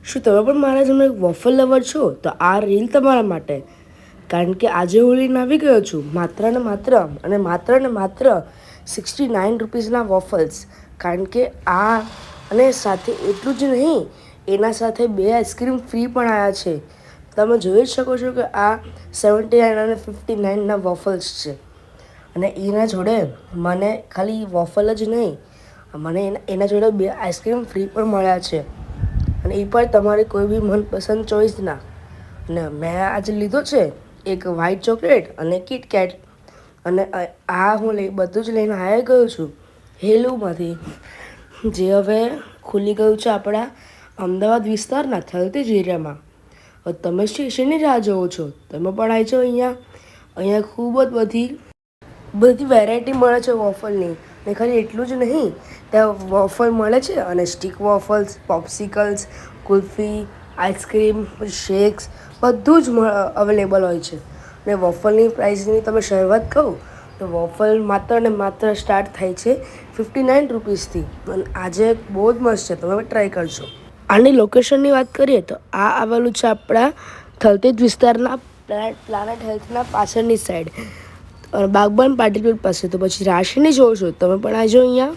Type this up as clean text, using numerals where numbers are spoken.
શું તમે પણ મારા જેમ એક વોફલ લવર છો? તો આ રીલ તમારા માટે. કારણ કે આજે હું લઈને આવી ગયો છું માત્ર ને માત્ર 69 રૂપીસના વોફલ્સ. કારણ કે આ અને સાથે એટલું જ નહીં, એના સાથે 2 આઈસ્ક્રીમ ફ્રી પણ આવ્યા છે. તમે જોઈ શકો છો કે આ 79 અને 59ના વોફલ્સ છે. અને એના જોડે મને ખાલી વોફલ જ નહીં, મને એના જોડે 2 આઈસ્ક્રીમ ફ્રી પણ મળ્યા છે. અને એ પણ તમારી કોઈ બી મનપસંદ ચોઈસના. અને મેં આજે લીધો છે એક વ્હાઈટ ચોકલેટ અને કિટકેટ. અને આ હું બધું જ લઈને આવી ગયો છું હેલુમાંથી, જે હવે ખુલી ગયું છે આપણા અમદાવાદ વિસ્તારના થલતેજ એરિયામાં. તમે સ્ટેશનની રાહ જોવો છો, તમે પણ આવી જાઓ અહીંયા. અહીંયા ખૂબ જ બધી વેરાયટી મળે છે વોફલની. ને ખાલી એટલું જ નહીં, ત્યાં વોફલ મળે છે અને stick waffles, popsicles, kulfi, ice cream, shakes બધું જ અવેલેબલ હોય છે. ને વોફલની પ્રાઇસની તમે શરૂઆત કહું તો વોફલ માત્ર ને માત્ર સ્ટાર્ટ થાય છે 59 રૂપીસથી. અને આજે બહુ જ મસ્ત છે, તમે ટ્રાય કરજો. આની લોકેશનની વાત કરીએ તો આ આવેલું છે આપણા થલતેજ વિસ્તારના પ્લાનેટ હેલ્થના પાછળની સાઈડ, બાગબાન પાર્ટી પ્લોટ પાસે. તો પછી રાશિની જોવો છો તમે પણ આવજો અહીંયા.